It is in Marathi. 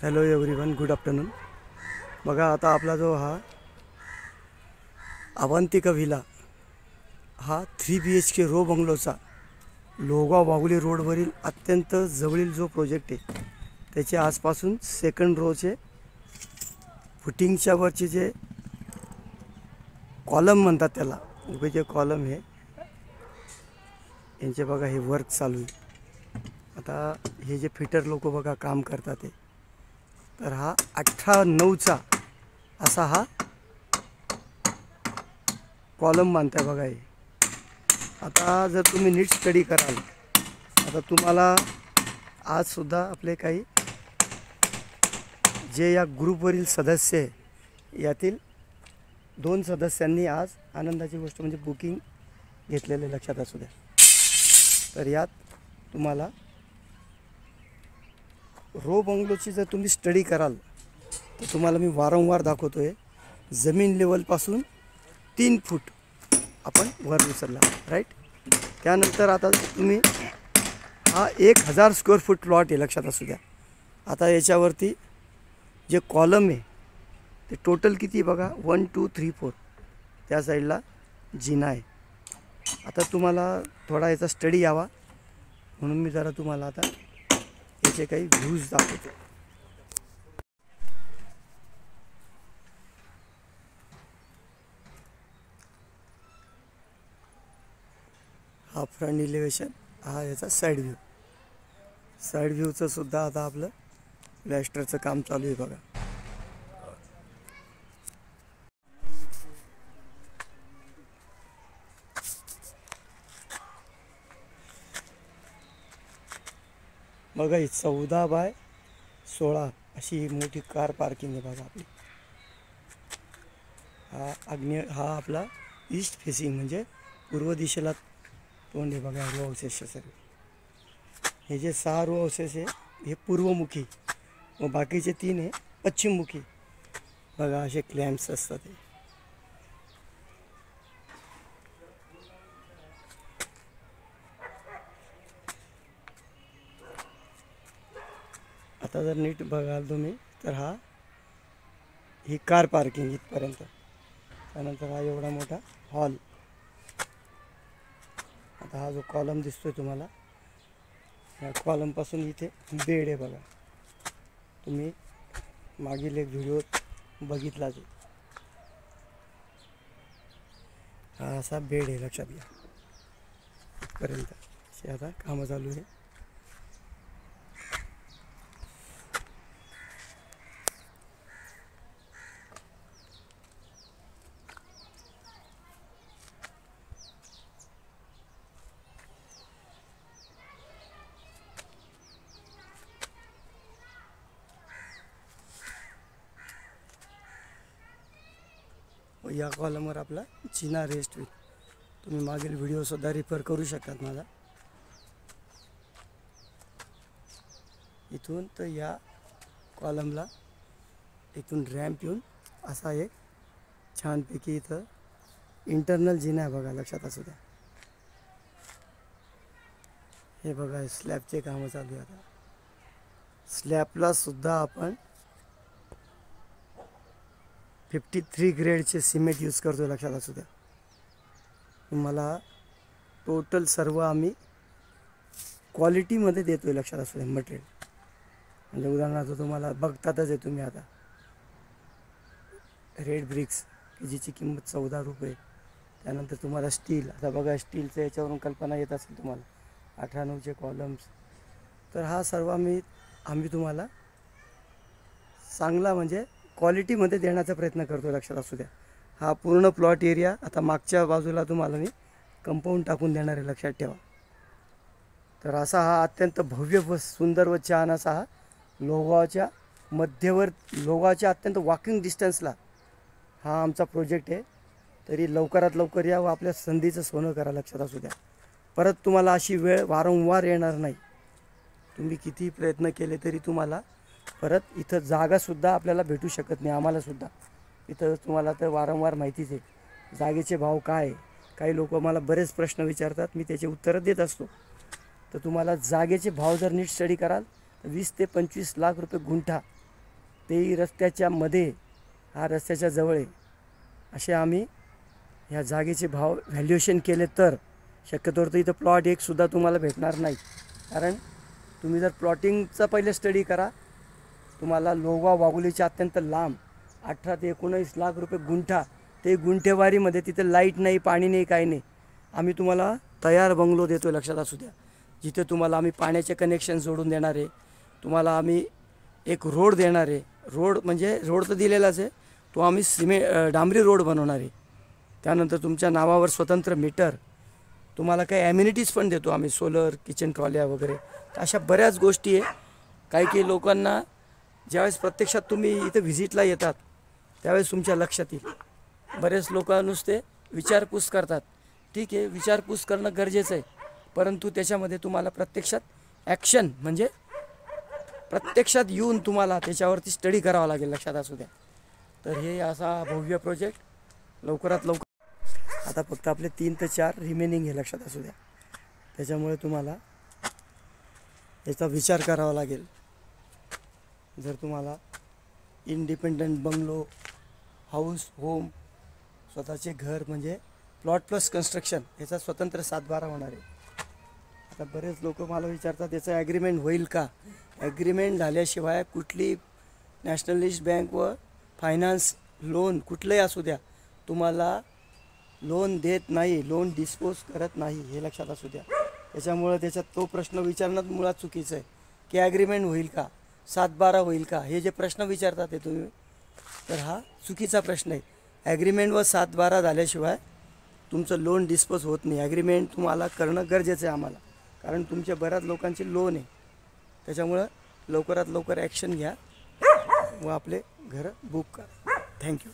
Hello everyone, good afternoon. बघा आता आपला जो हा अवंतिका विला हा 3 BHK रो बंगलोचा लोहगाव वाघोली रोडवरील अत्यंत जवळील जो प्रोजेक्ट आहे त्याचे आजपासून सेकंड रोचे फुटिंगच्या वरचे जे कॉलम म्हणतात त्याला उभे जे कॉलम आहे यांचे बघा हे वर्क चालू आहे। आता हे जे फिटर लोक बघा काम करतात ते तर हा 18/9चा असा हा कॉलम बांधताय बघा हे। आता जर तुम्ही नीट स्टडी कराल आता तुम्हाला आजसुद्धा आपले काही जे या ग्रुपवरील सदस्य आहे यातील 2 सदस्यांनी आज आनंदाची गोष्ट म्हणजे बुकिंग घेतलेले लक्षात असू द्या। तर यात तुम्हाला रो बंगलोची जर तुम्ही स्टडी कराल तर तुम्हाला मी वारंवार दाखवतोय जमीन लेवलपासून 3 फूट आपण वर उचलला राईट। त्यानंतर आता तुम्ही हा 1000 स्क्वेअर फूट प्लॉट आहे लक्षात असू द्या। आता याच्यावरती जे कॉलम आहे ते टोटल किती बघा 1 2 3 4 त्या साईडला जिना आहे। आता तुम्हाला थोडा याचा स्टडी यावा म्हणून मी जरा तुम्हाला आता याचे काही व्ह्यूज दाखवतो। हा फ्रंट इलेवेशन, हा याचा साईड व्ह्यू। साईड व्ह्यूचं सुद्धा आता आपलं प्लॅस्टरचं काम चालू आहे बघा। बघा ही 14/16 अशी मोठी कार पार्किंग आहे बघा आपली। हा आपला ईस्ट फेसिंग म्हणजे पूर्व दिशेला तोंड आहे बघा रो हाऊसेसचे सर्व। हे जे 6 रो हाऊसेस आहे हे पूर्वमुखी व बाकीचे 3 आहे पश्चिममुखी। बघा असे क्लॅम्प्स असतात ते। आता जर नीट बघाल तुम्ही तर ही कार पार्किंग इथपर्यंत। त्यानंतर हा एवढा मोठा हॉल। आता हा जो कॉलम दिसतोय तुम्हाला या कॉलमपासून इथे बेड आहे बघा। तुम्ही मागील एक व्हिडिओ बघितलाच आहे। हा असा बेड आहे लक्षात घ्या। इथपर्यंत असे आता कामं चालू आहे। या कॉलमवर आपला जिना रेस्ट होईल। तुम्ही मागील व्हिडिओसुद्धा रिफर करू शकतात माझा। इथून तर या कॉलमला इथून रॅम्प येऊन असा एक छानपैकी इथं इंटरनल जिना आहे बघा लक्षात असू द्या। हे बघा स्लॅबचे कामं चालू आहे। आता स्लॅबला सुद्धा आपण 53 ग्रेडचे सिमेंट यूज करतो लक्षात असू द्या। तुम्हाला टोटल सर्व आम्ही क्वालिटीमध्ये देतो आहे लक्षात असू द्या मटेरियल। म्हणजे उदाहरणार्थ तुम्हाला बघतातच आहे तुम्ही आता रेड ब्रिक्स जिची किंमत 14 रुपये। त्यानंतर तुम्हाला स्टील, आता बघा स्टीलचं याच्यावरून कल्पना येत असेल तुम्हाला 18/9चे कॉलम्स। तर हा सर्व आम्ही तुम्हाला चांगला म्हणजे क्वालिटीमध्ये देण्याचा प्रयत्न करतो लक्षात असू द्या। हा पूर्ण प्लॉट एरिया आता मागच्या बाजूला तुम्हाला मी कंपाऊंड टाकून देणार आहे लक्षात ठेवा। तर असा हा अत्यंत भव्य व सुंदर व छान असा हा लोहगावच्या अत्यंत वॉकिंग डिस्टन्सला हा आमचा प्रोजेक्ट आहे। तरी लवकरात लवकर या व आपल्या संधीचं सोनं करा लक्षात असू द्या। परत तुम्हाला अशी वेळ वारंवार येणार नाही। तुम्ही किती प्रयत्न केले तरी तुम्हाला परत इथं जागासुद्धा आपल्याला भेटू शकत नाही। आम्हालासुद्धा इथं तुम्हाला तर वारंवार माहितीच आहे जागेचे भाव काय आहे। काही लोक मला बरेच प्रश्न विचारतात, मी त्याचे उत्तरं देत असतो। तर तुम्हाला जागेचे भाव जर नीट स्टडी कराल तर 20 ते 25 लाख रुपये गुंठा तेही रस्त्याच्या मध्ये, हा रस्त्याच्या जवळ आहे, असे आम्ही ह्या जागेचे भाव व्हॅल्युएशन केले तर शक्यतोवर तर इथं प्लॉट एक सुद्धा तुम्हाला भेटणार नाही. कारण तुम्ही जर प्लॉटिंगचा पहिले स्टडी करा, तुम्हाला लोहगाव वाघोलीच्या अत्यंत लांब 18 ते 19 लाख रुपये गुंठा, ते गुंठेवारीमध्ये तिथे लाईट नाही, पाणी नाही, काही नाही. आम्ही तुम्हाला तयार बंगलो देतो, लक्षात असू द्या, जिथे तुम्हाला आम्ही पाण्याचे कनेक्शन जोडून देणार आहे. तुम्हाला आम्ही एक रोड देणार आहे. रोड म्हणजे रोड तर दिलेलाच आहे, तो आम्ही डांबरी रोड बनवणार आहे. त्यानंतर तुमच्या नावावर स्वतंत्र मीटर, तुम्हाला काही ॲम्युनिटीज पण देतो आम्ही, सोलर, किचन ट्रॉल्या वगैरे. अशा बऱ्याच गोष्टी आहे. काही लोकांना ज्यावेळेस प्रत्यक्षात तुम्ही इथे व्हिजिटला येतात त्यावेळेस तुमच्या लक्षात येईल. बरेच लोक नुसते विचारपूस करतात. ठीक आहे, विचारपूस करणं गरजेचं आहे, परंतु त्याच्यामध्ये तुम्हाला प्रत्यक्षात ॲक्शन म्हणजे प्रत्यक्षात येऊन तुम्हाला त्याच्यावरती स्टडी करावा लागेल, लक्षात असू द्या. तर हे असा भव्य प्रोजेक्ट लवकरात लवकर, आता फक्त आपले 3 ते 4 रिमेनिंग हे, लक्षात असू द्या. त्याच्यामुळे तुम्हाला याचा विचार करावा लागेल. जर तुम्हाला इंडिपेंडंट बंगलो, हाऊस, होम, स्वतःचे घर म्हणजे प्लॉट प्लस कन्स्ट्रक्शन, याचा स्वतंत्र 7/12 होणार आहे. आता बरेच लोक मला विचारतात याचं ॲग्रीमेंट होईल का. ॲग्रीमेंट झाल्याशिवाय कुठली नॅशनलिस्ट बँक व फायनान्स लोन कुठलंही असू द्या तुम्हाला लोन देत नाही, लोन डिस्पोज करत नाही, हे लक्षात असू द्या. त्याच्यामुळं त्याच्यात तो प्रश्न विचारणं मुळात चुकीचं आहे की ॲग्रीमेंट होईल का, 7/12 होईल का, हे जे प्रश्न विचारतात ते तुम्ही, तर हा चुकीचा प्रश्न आहे. ॲग्रीमेंट व 7/12 झाल्याशिवाय तुमचं लोन डिस्पोज होत नाही. ॲग्रीमेंट तुम्हाला करणं गरजेचं आहे आम्हाला, कारण तुमच्या बऱ्याच लोकांची लोन आहे. त्याच्यामुळं लवकरात लवकर ॲक्शन घ्या व आपले घरं बुक करा. थँक्यू.